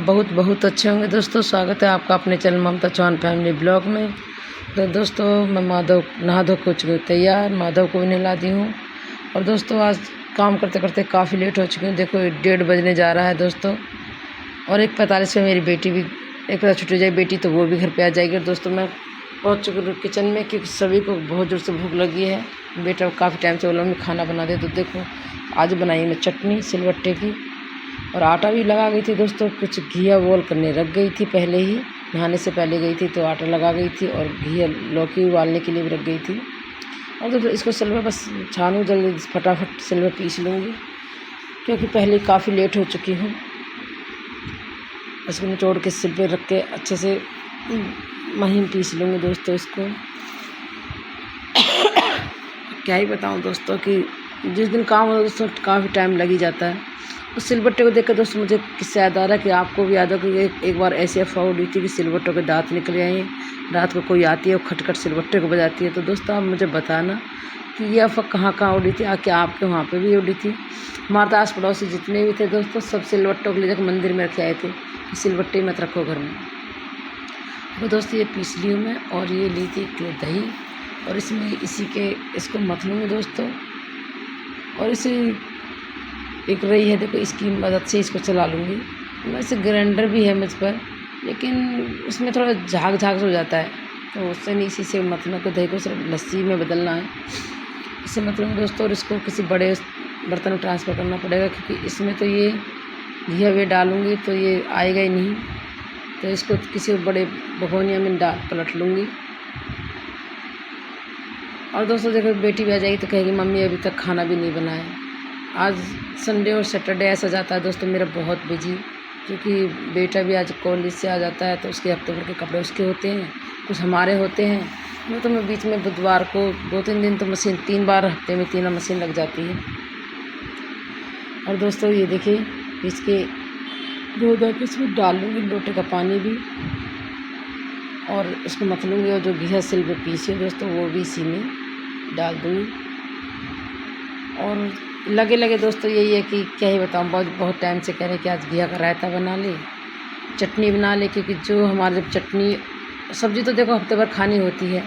बहुत बहुत अच्छे होंगे दोस्तों। स्वागत है आपका अपने चैनल ममता चौहान फैमिली ब्लॉग में। तो दोस्तों मैं माधव नहा धो हो चुकी हूँ तैयार, माधव को भी नहला दी हूँ। और दोस्तों आज काम करते करते काफ़ी लेट हो चुकी हूँ। देखो 1:30 बजने जा रहा है दोस्तों। और 1:45 में मेरी बेटी भी 1 छुट्टी हो जाएगी बेटी, तो वो भी घर पर आ जाएगी। और दोस्तों मैं पहुँच चुकी हूँ किचन में, क्योंकि सभी को बहुत ज़ोर से भूख लगी है। बेटा काफ़ी टाइम से बोला मम्मी खाना बना दे, तो देखो आज बनाई मैं चटनी सिलबट्टे की। और आटा भी लगा गई थी दोस्तों, कुछ घिया बोल करने रख गई थी, पहले ही नहाने से पहले गई थी तो आटा लगा गई थी। और घिया लौकी उबालने के लिए भी रख गई थी। और दोस्तों इसको सिलवर बस छानूँ जल्दी, फटाफट सिलवर पीस लूँगी, क्योंकि पहले काफ़ी लेट हो चुकी हूँ। इसको निचोड़ के सिल पे रख के अच्छे से महीन पीस लूँगी दोस्तों इसको। क्या ही बताऊँ दोस्तों कि जिस दिन काम हो दोस्तों काफ़ी टाइम लग ही जाता है। उस सिलबट्टे को देखकर दोस्तों मुझे किस्सा याद आ रहा है कि आपको भी याद हो कि एक बार ऐसी अफवाह उड़ी थी कि सिलबट्टों के दांत निकले आए। रात को कोई आती है और खटखट सिलबट्टे को बजाती है। तो दोस्तों आप मुझे बताना कि ये अफवाह कहाँ कहाँ उड़ी थी, क्या आपके वहाँ पे भी उड़ी थी। हमारे तो आस पड़ोसी जितने भी थे दोस्तों सब सिलबट्टों को ले जाकर मंदिर में रखे आए थे कि सिलबट्टे मत रखो घर में। तो दोस्तों ये पीस ली हूँ मैं, और ये ली थी 1 किलो दही, और इसमें इसको मथ लूँगी दोस्तों। और इसे एक रही है देखो, इसकी मदद से इसको चला लूँगी। वैसे ग्राइंडर भी है मुझ पर, लेकिन उसमें थोड़ा झाग झाग हो जाता है, तो उससे नहीं, इसी से मतलब को दही को सिर्फ लस्सी में बदलना है। इससे मतलब दोस्तों, और इसको किसी बड़े बर्तन में ट्रांसफ़र करना पड़ेगा, क्योंकि इसमें तो ये घिया वे डालूँगी तो ये आएगा ही नहीं। तो इसको किसी बड़े भगोनिया में पलट लूँगी। और दोस्तों देखो बेटी भी आ जाएगी तो कहेगी मम्मी अभी तक खाना भी नहीं बनाया। आज संडे और सैटरडे ऐसा जाता है दोस्तों मेरा बहुत बिजी, क्योंकि बेटा भी आज कॉलेज से आ जाता है तो उसके हफ्ते भर के कपड़े उसके होते हैं, कुछ हमारे होते हैं। मैं बीच में बुधवार को 2-3 दिन तो मशीन 3 बार हफ्ते में 3 मशीन लग जाती है। और दोस्तों ये देखिए इसके दो इसमें डाल लूँगी लोटे का पानी भी, और इसको मथ लूँगी। और जो घिया सिल पे पीसी है दोस्तों वो भी इसी में डाल दूँगी। और लगे दोस्तों यही है कि क्या ही बताऊँ, बहुत टाइम से कह रहे कि आज घिया का रायता बना ले, चटनी बना ले, क्योंकि जो हमारे जब चटनी सब्ज़ी तो देखो हफ्ते भर खानी होती है,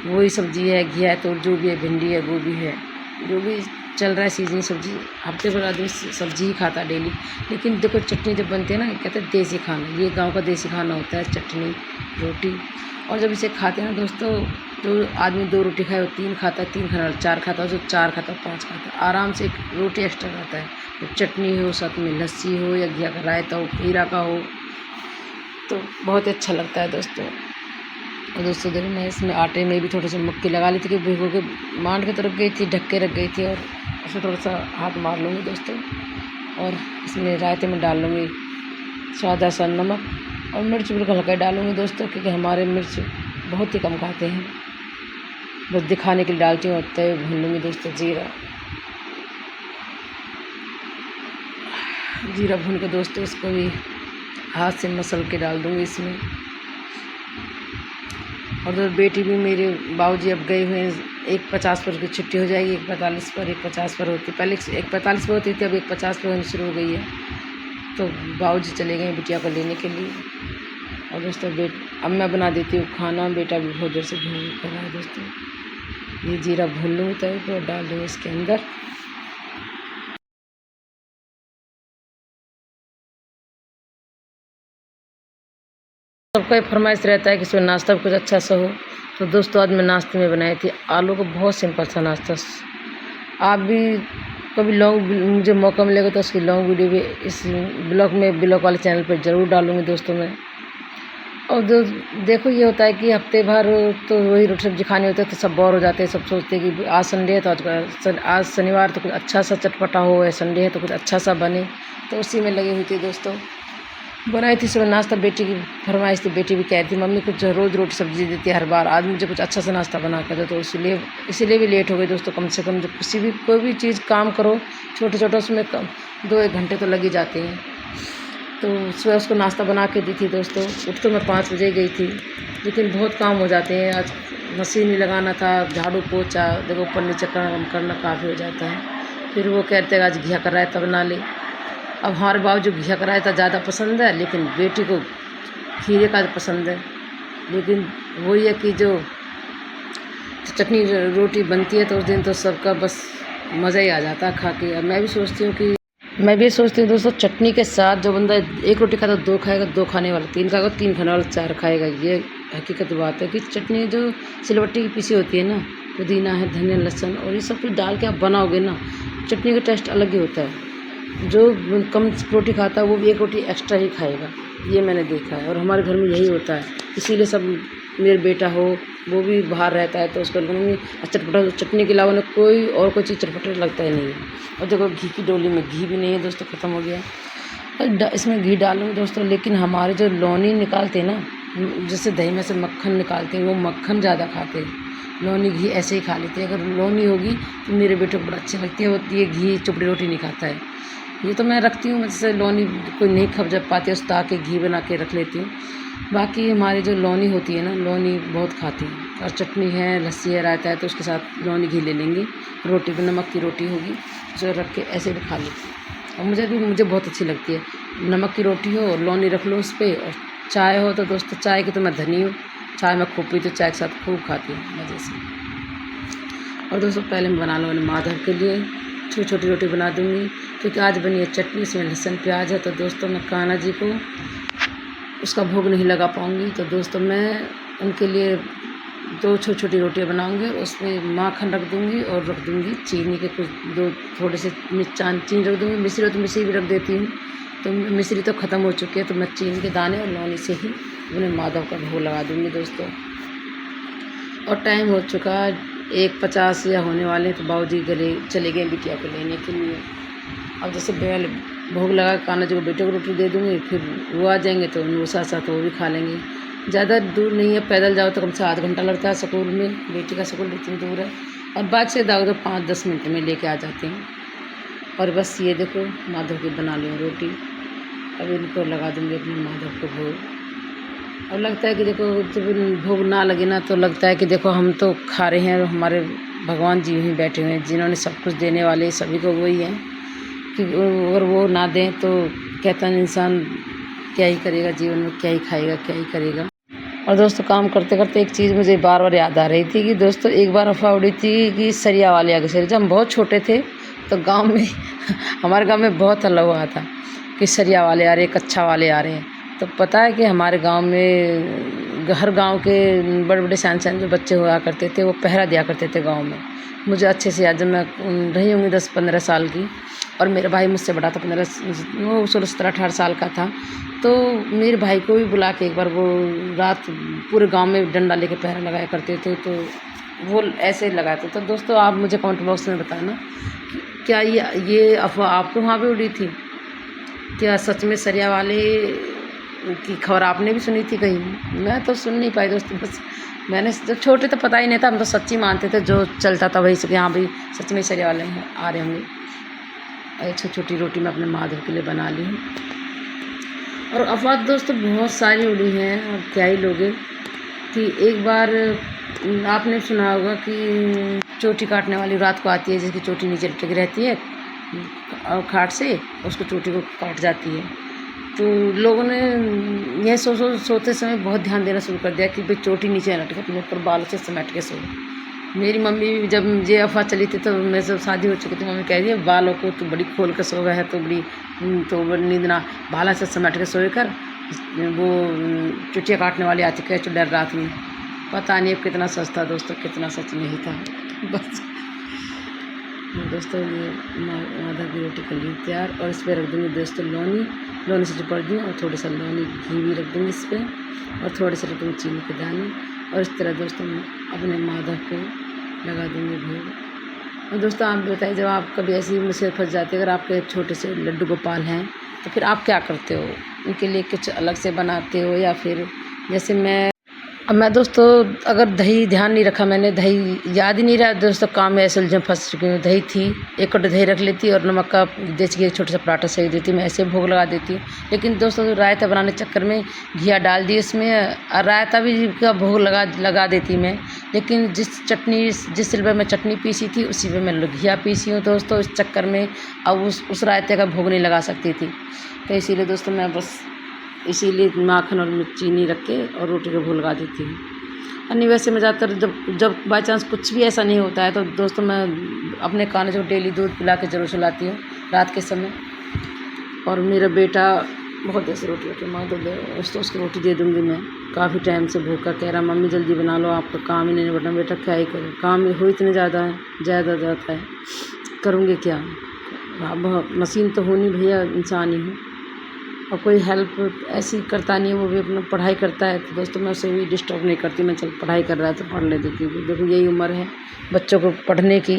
वही सब्ज़ी है घिया है, तो जो भी है भिंडी है गोभी है, जो भी चल रहा है सीजनी सब्ज़ी, हफ्ते भर आदमी सब्ज़ी ही खाता है डेली। लेकिन देखो चटनी जब बनती है ना, कहते हैं देसी खाना, ये गाँव का देसी खाना होता है चटनी रोटी। और जब इसे खाते हैं ना दोस्तों, जो आदमी 2 रोटी खाए वो 3 खाता है, 3 खाना 4 खाता है, जो 4 खाता है 5 खाता है, आराम से 1 रोटी एक्स्ट्रा खाता है। तो चटनी हो, साथ में लस्सी हो, या घिया का रायता हो, खीरा का हो, तो बहुत अच्छा लगता है दोस्तों। और दोस्तों देखो मैं इसमें आटे में भी थोड़ी सी मुक्की लगा ली थी कि भिगो के मांड के तो रख गई थी, ढक के रख गई थी, और उसमें थोड़ा सा हाथ मार लूँगी दोस्तों। और इसमें रायते में डाल लूँगी स्वाद सा नमक, और मिर्च बिल्कुल हल्का डालूँगी दोस्तों, क्योंकि हमारे मिर्च बहुत ही कम खाते हैं, बस दिखाने के लिए डालती हूँ। और तय भून लूँगी दोस्तों जीरा भून के दोस्तों इसको भी हाथ से मसल के डाल दूँगी इसमें। और तो बेटी भी मेरे बाबूजी अब गए हुए हैं, 1:50 पर की छुट्टी हो जाएगी, 1:45 पर 1:50 पर होती, पहले 1:45 पर होती थी, अब 1:50 पर होनी शुरू हो गई है। तो बाबूजी चले गए बिटिया को लेने के लिए। और दोस्तों अब मैं बना देती हूँ खाना, बेटा भी बहुत देर से भून कर रहा है दोस्तों। ये जीरा भून लूँगी तभी तो डाल दूँगी इसके अंदर। सबका ये फरमाइश रहता है कि इसमें नाश्ता भी कुछ अच्छा सा हो। तो दोस्तों आज मैं नाश्ते में बनाई थी आलू का बहुत सिंपल सा नाश्ता। आप भी कभी लॉन्ग मुझे मौका मिलेगा तो उसकी लॉन्ग वीडियो भी इस ब्लॉग वाले चैनल पर ज़रूर डालूँगी दोस्तों मैं। और देखो ये होता है कि हफ्ते भर तो वही रोटी सब्ज़ी खानी होती है, तो सब बोर हो जाते हैं, सब सोचते हैं कि आज संडे है तो आज शनिवार तो कुछ अच्छा सा चटपटा हो, या संडे है तो कुछ अच्छा सा बने, तो उसी में लगी हुई थी दोस्तों। बनाई थी सुबह नाश्ता, बेटी की फरमाइश थी, बेटी भी कह रही थी मम्मी कुछ रोज़ रोटी सब्ज़ी देती है हर बार, आज मुझे कुछ अच्छा सा नाश्ता बना कर दो। तो इसीलिए भी लेट हो गई दोस्तों। कम से कम जब कोई भी चीज़ काम करो छोटे उसमें 2-1 घंटे तो लग ही जाते हैं। तो सुबह उसको नाश्ता बना के दी थी दोस्तों। उठ तो मैं 5 बजे गई थी, लेकिन बहुत काम हो जाते हैं, आज मशीन भी लगाना था, झाड़ू पोछा देखो ऊपर नीचे करना काफ़ी हो जाता है। फिर वो कहते हैं आज घिया का रायता बना ले, अब हमारे बाबू घिया का रायता ज़्यादा पसंद है, लेकिन बेटी को खीरे का पसंद है। लेकिन वही है कि जो चटनी रोटी बनती है तो उस दिन तो सबका बस मज़ा ही आ जाता है खा के। अब मैं भी सोचती हूँ दोस्तों, चटनी के साथ जो बंदा एक रोटी खाता है 2 खाएगा, 2 खाने वाला 3 खाएगा, 3 खाने वाला 4 खाएगा। ये हकीकत बात है कि चटनी जो सिलबट्टी की पीसी होती है ना, पुदीना है, धनिया, लहसुन और ये सब कुछ डाल के आप बनाओगे ना, चटनी का टेस्ट अलग ही होता है। जो कम रोटी खाता है वो भी 1 रोटी एक्स्ट्रा ही खाएगा, ये मैंने देखा है और हमारे घर में यही होता है। इसीलिए सब, मेरा बेटा हो वो भी बाहर रहता है तो उसको मम्मी चटपटा, चटनी के अलावा ना कोई और कोई चीज़ चटपटा लगता ही नहीं है। और देखो घी की डोली में घी भी नहीं है दोस्तों, ख़त्म हो गया। इसमें घी डालूँगी दोस्तों, लेकिन हमारे जो लौनी निकालते हैं ना, जैसे दही में से मक्खन निकालते हैं, वो मक्खन ज़्यादा खाते हैं, लौनी घी ऐसे ही खा लेते हैं। अगर लौनी होगी तो मेरे बेटे को बड़ा अच्छी लगती है, वो ये घी चुपड़ी रोटी नहीं खाता है। ये तो मैं रखती हूँ, जैसे लौनी कोई नहीं खप जब पाती है उस ताकि घी बना के रख लेती हूँ। बाकी हमारी जो लौनी होती है ना, लौनी बहुत खाती है। और चटनी है, लस्सी है, रायता है तो उसके साथ लौनी घी ले लेंगे। रोटी भी नमक की रोटी होगी जो रख के ऐसे भी खा लेती हूँ। और मुझे बहुत अच्छी लगती है, नमक की रोटी हो और लौनी रख लो उस पर, और चाय हो तो दोस्तों, चाय की तो मैं धनी हूँ, चाय मैं खूब पीती हूँ, चाय के साथ खूब खाती हूँ मज़े से। और दोस्तों पहले मैं बना लूँगी माधव के लिए छोटी छोटी रोटी बना दूँगी, क्योंकि आज बनी है चटनी, इसमें लहसुन प्याज है। तो दोस्तों मैं कान्हा जी को उसका भोग नहीं लगा पाऊँगी, तो दोस्तों मैं उनके लिए 2 छोटी छोटी रोटियाँ बनाऊँगी, उसमें माखन रख दूँगी और रख दूँगी चीनी के कुछ 2 थोड़े से चीनी रख दूँगी। मिश्री हो तो मिश्री भी रख देती हूँ, तो मिश्री तो ख़त्म हो चुकी है, तो मैं चीनी के दाने और लौनी से ही उन्हें माधव का भोग लगा दूँगी दोस्तों। और टाइम हो चुका 1:50 या होने वाले हैं, तो बाबूजी चले गए बिटिया को लेने के लिए। अब जैसे पहले भोग लगा कान्हा जी को बेटे को रोटी दे दूँगी, फिर वो आ जाएंगे तो उनको साथ साथ वो भी खा लेंगे। ज़्यादा दूर नहीं है, पैदल जाओ तो कम से 1/2 घंटा लगता है स्कूल में, बेटी का स्कूल इतनी दूर है, और बाइक से जाओ तो 5-10 मिनट में लेके आ जाते हैं। और बस ये देखो माधव की बना ली रोटी, अब इनको लगा दूँगी अपने माधव को भोग। और लगता है कि देखो जब भोग ना लगे ना, तो लगता है कि देखो हम तो खा रहे हैं और हमारे भगवान जी ही बैठे हुए हैं, जिन्होंने सब कुछ देने वाले सभी को वही हैं, कि अगर वो ना दें तो कहता है इंसान क्या ही करेगा जीवन में, क्या ही खाएगा, क्या ही करेगा। और दोस्तों काम करते करते एक चीज़ मुझे बार बार याद आ रही थी कि दोस्तों एक बार अफवाह उड़ी थी कि सरिया वाले आ गए। सरिया, जब हम बहुत छोटे थे तो गांव में हमारे गांव में बहुत हल्ला हुआ था कि सरिया वाले आ रहे हैं, कच्छा वाले आ रहे हैं। तो पता है कि हमारे गांव में हर गांव के बड़े बड़े सयाने जो बच्चे हुआ करते थे वो पहरा दिया करते थे गाँव में। मुझे अच्छे से याद, जब मैं रही होंगी 10-15 साल की, और मेरा भाई मुझसे बड़ा था, 16-17-18 साल का था, तो मेरे भाई को भी बुला के एक बार वो रात पूरे गांव में डंडा लेके पहरा लगाया करते थे, तो वो ऐसे लगाते। तो दोस्तों आप मुझे कमेंट बॉक्स में बताना कि क्या ये अफवाह आपको वहाँ पे उड़ी थी, क्या सच में सरिया वाले की खबर आपने भी सुनी थी कहीं? मैं तो सुन नहीं पाई दोस्तों, बस मैंने जब छोटे तो पता ही नहीं था, हम तो सच्ची मानते थे, जो चलता था वही से, यहाँ भी सच में सरिया वाले आ रहे होंगे। छोटी छोटी रोटी मैं अपने माधव के लिए बना ली हूँ। और अफवाह दोस्तों बहुत सारी उड़ी हैं, और क्या ही लोगे कि एक बार आपने सुना होगा कि चोटी काटने वाली रात को आती है, जिसकी चोटी नीचे लटकी रहती है और खाट से उसको चोटी को काट जाती है। तो लोगों ने यह सोते समय बहुत ध्यान देना शुरू कर दिया कि भाई चोटी नीचे न लटके, अपने ऊपर बालों से समेट के सो। मेरी मम्मी जब ये अफवाह चली थी तो मैं जब शादी हो चुकी थी, मम्मी कह रही है बालों को तो बड़ी खोल के सो गया है, तो नींद ना, बाला से समेट के सोए कर, वो चुटिया काटने वाली आती है डर रात में। पता नहीं अब कितना सच था दोस्तों, कितना सच नहीं था। बस दोस्तों ये माधव की रोटी कर ली तैयार, और इस पर रख दूँगी दोस्तों लौनी से चिपड़ दूँ, और थोड़ी सा लौनी घी भी रख दूँगी इस पर, और थोड़े से रख दूँगी चीनी के दाने। और इस तरह दोस्तों मैं अपने माधव को लगा दूँगी भोग। और दोस्तों आप बताइए, जब आप कभी ऐसी मुसीबत फंस जाती है, अगर आपके छोटे से लड्डू गोपाल हैं, तो फिर आप क्या करते हो? उनके लिए कुछ अलग से बनाते हो, या फिर जैसे मैं अब मैं दोस्तों अगर दही ध्यान नहीं रखा मैंने, दही याद ही नहीं रहा दोस्तों, काम में ऐसे उलझन फंस चुकी हूँ। दही थी, एक कटोरी दही रख लेती और नमक का देसी घी एक छोटा सा पराठा सेक देती, मैं ऐसे भोग लगा देती। लेकिन दोस्तों रायता बनाने के चक्कर में घिया डाल दी इसमें, और रायता भी का भोग लगा देती मैं। लेकिन जिस सिलवर में चटनी पीसी थी उसी पे मैं घिया पीसी हूँ दोस्तों, इस चक्कर में अब उस रायते का भोग नहीं लगा सकती थी। तो इसीलिए दोस्तों मैं बस इसीलिए माखन और चीनी रख के और रोटी का भून लगा देती हूँ। और नहीं वैसे मैं ज़्यादातर जब बाई चांस कुछ भी ऐसा नहीं होता है तो दोस्तों मैं अपने कान्हे को डेली दूध पिला के ज़रूर सुलाती हूँ रात के समय। और मेरा बेटा बहुत ऐसे रोटी माँ तो उसको रोटी दे दूँगी मैं, काफ़ी टाइम से भूखा कह रहा मम्मी जल्दी बना लो, आपका काम ही नहीं निपटा। बेटा क्या ही करूँ, काम हो इतने ज़्यादा जाता है, करूँगी क्या। अब मशीन तो होनी भैया, इंसान ही हूँ और कोई हेल्प ऐसी करता नहीं है, वो भी अपना पढ़ाई करता है तो दोस्तों मैं उसे भी डिस्टर्ब नहीं करती। मैं चल पढ़ाई कर रहा है तो पढ़ ले देती हूँ, देखो यही उम्र है बच्चों को पढ़ने की,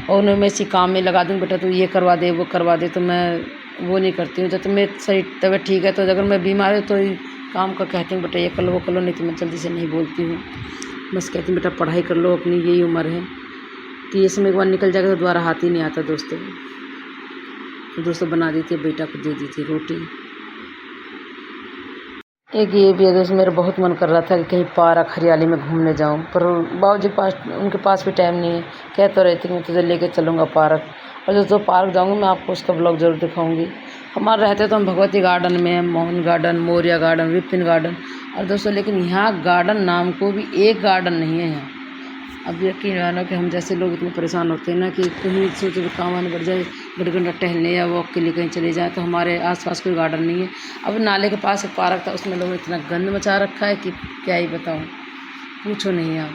और उन्हें मैं इसी काम में लगा दूँ, बेटा तू ये करवा दे वो करवा दे, तो मैं वो नहीं करती हूँ। जब मैं सही तबीयत ठीक है तो अगर मैं बीमार हूँ तो ही काम का कहती हूँ, बेटा ये कर लो वो कर लो, नहीं तो मैं जल्दी से नहीं बोलती हूँ। बस कहती हूँ बेटा पढ़ाई कर लो अपनी, यही उम्र है कि ये समय एक बार निकल जाएगा तो दोबारा हाथ ही नहीं आता दोस्तों। तो दोस्तों बना देती है, बेटा को दे दी थी रोटी। एक ये भी है दोस्तों, मेरा बहुत मन कर रहा था कि कहीं पार्क हरियाली में घूमने जाऊं, पर बाबूजी पास उनके पास भी टाइम नहीं है। कह तो रहे थे कि मैं तुझे लेके चलूँगा पार्क, और जो पार्क जाऊंगी मैं आपको उसका ब्लॉग ज़रूर दिखाऊंगी। हमारे रहते तो हम भगवती गार्डन में, Mohan garden, Maurya garden, Vipin garden, और दोस्तों लेकिन यहाँ गार्डन नाम को भी एक गार्डन नहीं है यहाँ। अब यकीन मानो कि हम जैसे लोग इतने परेशान होते हैं ना कि कहीं सोचो कि काम आने बढ़ जाए, घंटा टहलने या वॉक के लिए कहीं चले जाए तो हमारे आसपास कोई गार्डन नहीं है। अब नाले के पास एक पार्क था, उसमें लोगों ने इतना गंद मचा रखा है कि क्या ही बताऊँ, पूछो नहीं आप।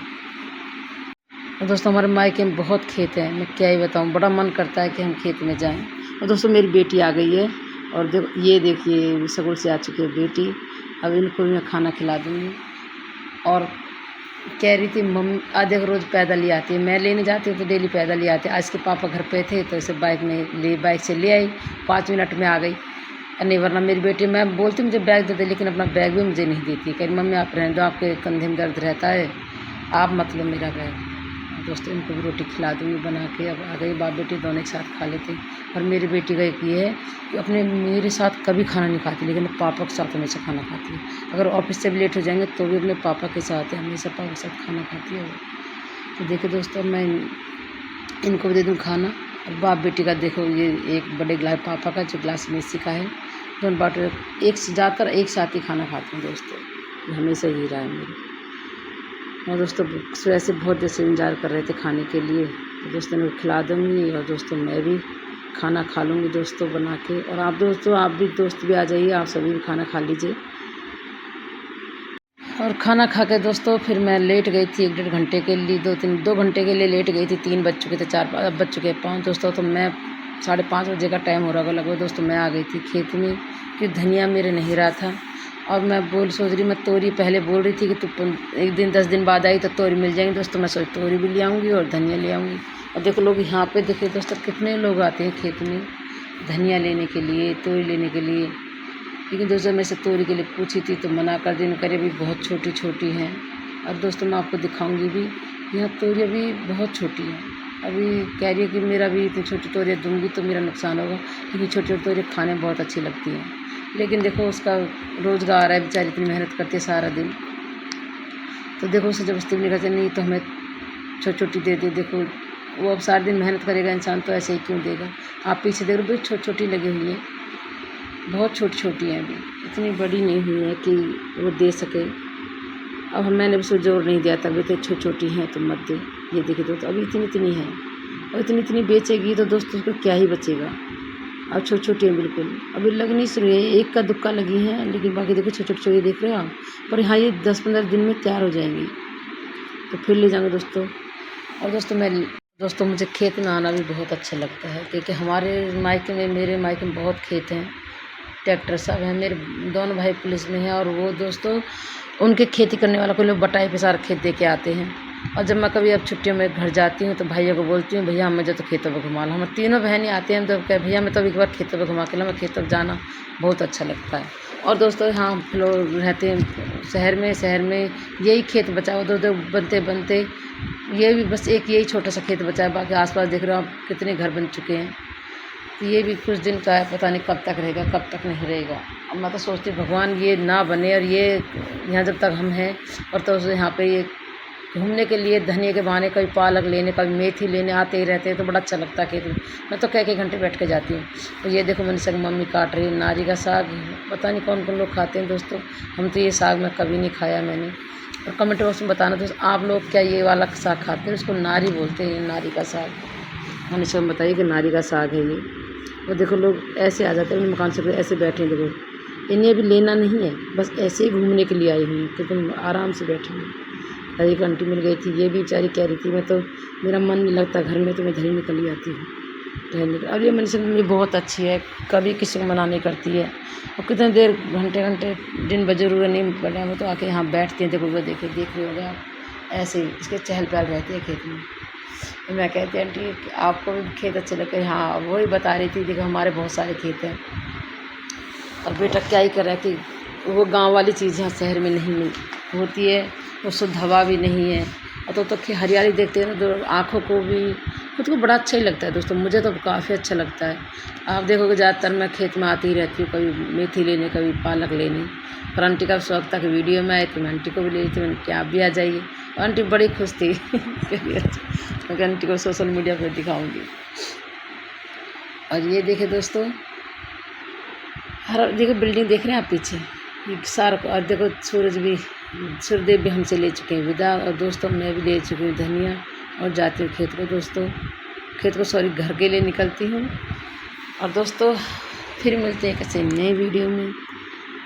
और दोस्तों हमारे मायके में बहुत खेत हैं, मैं क्या ही बताऊँ, बड़ा मन करता है कि हम खेत में जाएँ। और दोस्तों मेरी बेटी आ गई है, और ये देखिए स्कूल से आ चुकी है बेटी, अब इनको भी मैं खाना खिला दूँगी। और कह रही थी मम्मी आधे रोज़ पैदल ही आती है, मैं लेने जाती हूँ तो डेली पैदल ही आती है। आज के पापा घर पे थे तो इसे बाइक से ले आई, 5 मिनट में आ गई। नहीं वरना मेरी बेटी, मैं बोलती मुझे बैग दे दे, लेकिन अपना बैग भी मुझे नहीं देती, कह रही मम्मी आप रहने दो, आपके कंधे में दर्द रहता है, आप मत लो मेरा बैग। दोस्तों इनको भी रोटी खिला दूँगी बना के। अब आ गई बाप बेटी दोनों एक साथ खा लेते हैं। और मेरी बेटी का एक ये है कि अपने मेरे साथ कभी खाना नहीं खाती, लेकिन पापा के साथ हमेशा खाना खाती है। अगर ऑफिस से भी लेट हो जाएंगे तो भी अपने पापा के साथ है, हमेशा पापा के साथ खाना खाती है। तो देखो दोस्तों मैं इनको भी दे दूँ खाना। और बाप बेटी का देखो ये एक बड़े गिलास पापा का जो गिलास में इसी का है, दोनों बाटे एक ज़्यादातर एक साथ ही खाना खाते हैं दोस्तों, ये हमेशा ही रहा है मेरे। और दोस्तों सुबह से बहुत जैसे इंतज़ार कर रहे थे खाने के लिए, तो दोस्तों मैं खिला दूँगी और दोस्तों मैं भी खाना खा लूँगी दोस्तों बना के। और आप दोस्तों आप भी दोस्त भी आ जाइए, आप सभी भी खाना खा लीजिए। और खाना खा के दोस्तों फिर मैं लेट गई थी 1-1.5 घंटे के लिए, 2 घंटे के लिए लेट गई थी। 3 बज चुके थे, 4 अब बज चुके 5 दोस्तों, तो मैं 5:30 बजे का टाइम हो रहा होगा लगभग दोस्तों। मैं आ गई थी खेत में कि धनिया मेरे नहीं रहा था, और मैं सोच रही, मैं तोरी पहले बोल रही थी कि तू 1 दिन 10 दिन बाद आई तो तोरी मिल जाएंगी दोस्तों। मैं सोच तोरी भी ले आऊँगी और धनिया ले आऊँगी। और देखो लोग यहाँ पे देखिए दोस्तों कितने लोग आते हैं खेत में धनिया लेने के लिए, तोरी लेने के लिए। लेकिन दोस्तों मैं से तोरी के लिए पूछी थी तो मना कर दी, करे अभी बहुत छोटी छोटी हैं। और दोस्तों मैं आपको दिखाऊंगी भी, यहाँ तोरी अभी बहुत छोटी है। अभी कह रही है कि मेरा भी इतनी छोटी तोरी दूंगी तो मेरा नुकसान होगा, क्योंकि छोटी छोटी तोरी खाने में बहुत अच्छी लगती हैं। लेकिन देखो उसका रोज़गार है, बेचारी इतनी मेहनत करती है सारा दिन, तो देखो उसे जबरदस्ती नहीं करते, नहीं तो हमें छोटी छोटी दे दे। देखो वो अब सारा दिन मेहनत करेगा इंसान तो ऐसे ही क्यों देगा। आप पीछे देख रहे हो छोटी छोटी लगी हुई है, बहुत छोटी छोटी हैं, अभी इतनी बड़ी नहीं हुई है कि वो दे सके। अब मैंने भी उसको जोर नहीं दिया था, अभी तो छोटी छोटी हैं तो मत दे। ये देखिए दोस्तों अभी इतनी इतनी है, और इतनी इतनी बेचेगी तो दोस्तों उसको क्या ही बचेगा। अब छोटी छोटी हैं बिल्कुल, अभी लगनी शुरू है, एक का दुक्का लगी हैं, लेकिन बाकी देखो छोटी छोटी छोटी देख रहे हो आप। पर हाँ ये 10-15 दिन में तैयार हो जाएंगी, तो फिर ले जाऊँगे दोस्तों। और दोस्तों मुझे खेत में आना भी बहुत अच्छा लगता है, क्योंकि हमारे मायके में, मेरे मायके में बहुत खेत हैं, ट्रैक्टर सब हैं। मेरे दोनों भाई पुलिस में हैं, और वो दोस्तों उनके खेती करने वाला को लोग बटाई पे सारा खेत दे के आते हैं। और जब मैं कभी अब छुट्टियों में घर जाती हूँ तो भैया को बोलती हूँ भैया मुझे तो खेतों पर घुमा लो। हम तीनों बहनें आती हैं तो कह भैया मैं तो एक बार खेतों पर घुमा के ला, मैं खेतों पर जाना बहुत अच्छा लगता है। और दोस्तों यहाँ हम लोग रहते हैं शहर में यही खेत बचा हुआ, दो बनते बनते ये भी बस एक यही छोटा सा खेत बचा है, बाकी आसपास देख रहे हो आप कितने घर बन चुके हैं। तो ये भी कुछ दिन का है, पता नहीं कब तक रहेगा कब तक नहीं रहेगा। अब मैं तो सोचती भगवान ये ना बने, और ये यहाँ जब तक हम हैं और तो यहाँ पे ये घूमने के लिए धनिया के बहाने कभी पालक लेने कभी मेथी लेने आते ही रहते हैं, तो बड़ा अच्छा लगता है खेत में। मैं तो कई घंटे बैठ के जाती हूँ। और ये देखो मनीषा की मम्मी काट रही है नारी का साग, पता नहीं कौन कौन लोग खाते हैं दोस्तों, हम तो ये साग मैं कभी नहीं खाया मैंने। और कमेंट बॉक्स में बताना दोस्तों आप लोग क्या ये वाला साग खाते हैं, उसको नारी बोलते हैं, नारी का साग। मनीषा में बताइए कि नारी का साग है ये। और देखो लोग ऐसे आ जाते हैं मकान से, ऐसे बैठे हैं, देखो इन्हें अभी लेना नहीं है, बस ऐसे ही घूमने के लिए आई हुई हैं, तो तुम आराम से बैठे हैं। एक आंटी मिल गई थी, ये भी बेचारी कह रही थी मैं तो मेरा मन नहीं लगता घर में, तो मैं इधर ही निकल ही आती हूँ रहने। अब ये मनीषा मम्मी बहुत अच्छी है, कभी किसी को मना नहीं करती है। और कितने देर घंटे दिन बजे जरूर नहीं बने वो तो आके यहाँ बैठती हैं। देखो वो देख रहे होंगे आप, ऐसे ही इसके चहल पहल रहती है खेत में। तो मैं कहती आंटी आपको भी खेत अच्छे लगते हैं? हाँ वही बता रही थी, देखो हमारे बहुत सारे खेत हैं। और बेटा क्या ही कर रहा है कि वो गाँव वाली चीज़ यहाँ शहर में नहीं होती है, वो शुद्ध हवा भी नहीं है। और तो हरियाली देखते हैं ना तो आँखों को भी खुद को बड़ा अच्छा ही लगता है दोस्तों, मुझे तो काफ़ी अच्छा लगता है। आप देखोगे ज़्यादातर मैं खेत में आती ही रहती हूँ, कभी मेथी लेने कभी पालक लेने। और आंटी का शौक था कि वीडियो में आए तो मैं आंटी को भी ले रही थी, मैंने क्या आप भी आ जाइए। और आंटी बड़ी खुश थी क्योंकि आंटी को सोशल मीडिया पर दिखाऊँगी। और ये देखे दोस्तों हर देखो बिल्डिंग देख रहे हैं आप पीछे, ये सारा। और देखो सूर्यदेव भी हमसे ले चुके हैं विदा। और दोस्तों मैं भी ले चुकी हूँ धनिया और जाती हूँ खेत को सॉरी घर के लिए निकलती हूँ। और दोस्तों फिर मिलते हैं किसी नए वीडियो में।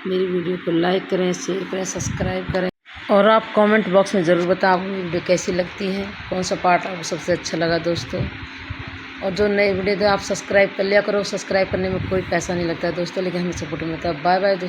मेरी वीडियो को लाइक करें, शेयर करें, सब्सक्राइब करें। और आप कमेंट बॉक्स में ज़रूर बताओ वीडियो कैसी लगती है, कौन सा पार्ट आपको सबसे अच्छा लगा दोस्तों। और जो नए वीडियो तो आप सब्सक्राइब कर लिया करो, सब्सक्राइब करने में कोई पैसा नहीं लगता है दोस्तों, लेकिन हमें सपोर्ट मिलता है। बाय बाय दोस्तों।